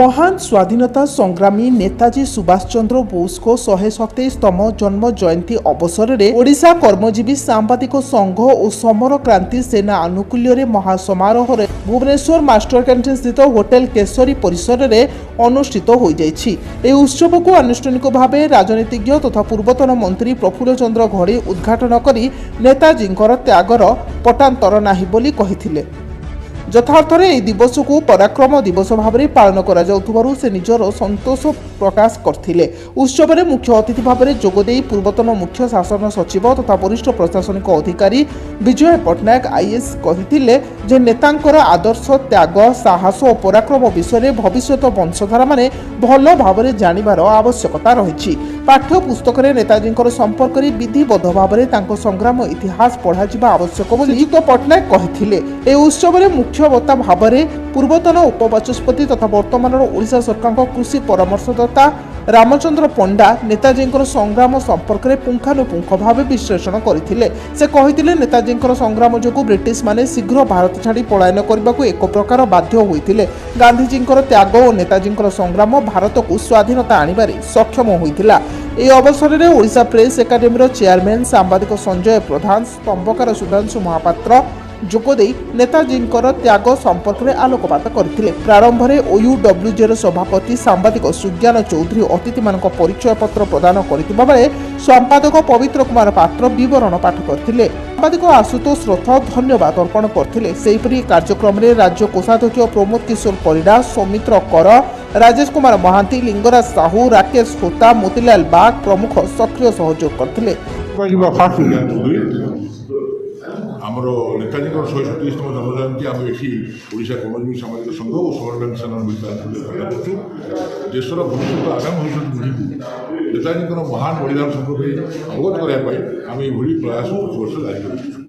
महान स्वाधीनता संग्रामी नेताजी सुभाष चंद्र बोस को 127तम जन्म जयंती अवसर में ओडिशा कर्मजीवी सांबादिक संघ और समर क्रांति सेना आनुकूल्य महासमारोह भुवनेश्वर मास्टर कैंटीन स्थित होटेल केशरी परिसर में अनुष्ठित हो जाइछि। ए उत्सव को आनुष्ठानिक भाव राजनीतिज्ञ तथा पूर्वतन मंत्री प्रफुल्ल चंद्र घड़ी उद्घाटन करी नेताजी त्यागर पटांतर नाही बोली कहिथिले। यथार्थरे यह दिवस को पराक्रम दिवस भाव में पालन करा जाउथुबारु से निजर संतोष प्रकाश करथिले। उत्सव में मुख्य अतिथि भाव में जोगदे पूर्वतन मुख्य शासन सचिव तथा वरिष्ठ प्रशासनिक अधिकारी विजय पट्टनायक आईएएस कहिथिले जे नेतांकर आदर्श त्याग साहस और पराक्रम विषय भविष्यत वंशधारा माने भल भाव में जानिबार आवश्यकता रही। पाठ्य पुस्तक में नेताजी संपर्क में विधिबद्ध भाव में संग्राम इतिहास पढ़ा आवश्यक बोली पट्टनायक कहिथिले। ए उत्सव में मुख्य वक्ता भाव में पूर्वतन उपबाचस्पति तथा वर्तमान ओडिशा सरकार कृषि परामर्शदाता रामचंद्र पंडा नेताजी संग्राम संपर्क में पुंखानुपुंख भाव विश्लेषण करथिले। से कहिथिले नेताजी संग्राम जोगु ब्रिटिश माने शीघ्र भारत छाड़ी पलायन करने को एक प्रकार बाध्य होइथिले। गांधीजी त्याग और नेताजी संग्राम भारत को स्वाधीनता आनिबारे सक्षम होइथिला। ए अवसर में ओडिशा प्रेस एकाडेमी चेयरमैन सांबादिक संजय प्रधान स्तंभकार सुधांशु महापात्र जोगदे नेताजी त्याग संपर्क में आलोकपात करथिले। प्रारंभ में ओयूडब्ल्यूजे सभापति सांबादिक सुज्ञान चौधरी अतिथि मानक परिचय पत्र प्रदान करथिबा बेले संपादक पवित्र कुमार पात्र विवरण पाठ करथिले। सांबादिक आशुतोष रथ धन्यवाद अर्पण करथिले। सेहिपरि कार्यक्रम में राज्य कोषाध्यक्ष प्रमोद किशोर परिडा, सौमित्र कर, राजेश कुमार महांती, लिंगराज साहू, राकेश होता, मोतीलाल बाग प्रमुख सक्रिय सहयोग करथिले। आमर नेताजी 137तम जन्म जयंती आम ये ओडिशा कर्मजीवी सामाजिक संघ और समर क्रांति सेना मिलकर देशर भविष्य आगामी भविष्य पीढ़ी नेताजी महान बलिदान संपर्क अवगत करने आम ये प्रयास वर्ष जारी कर।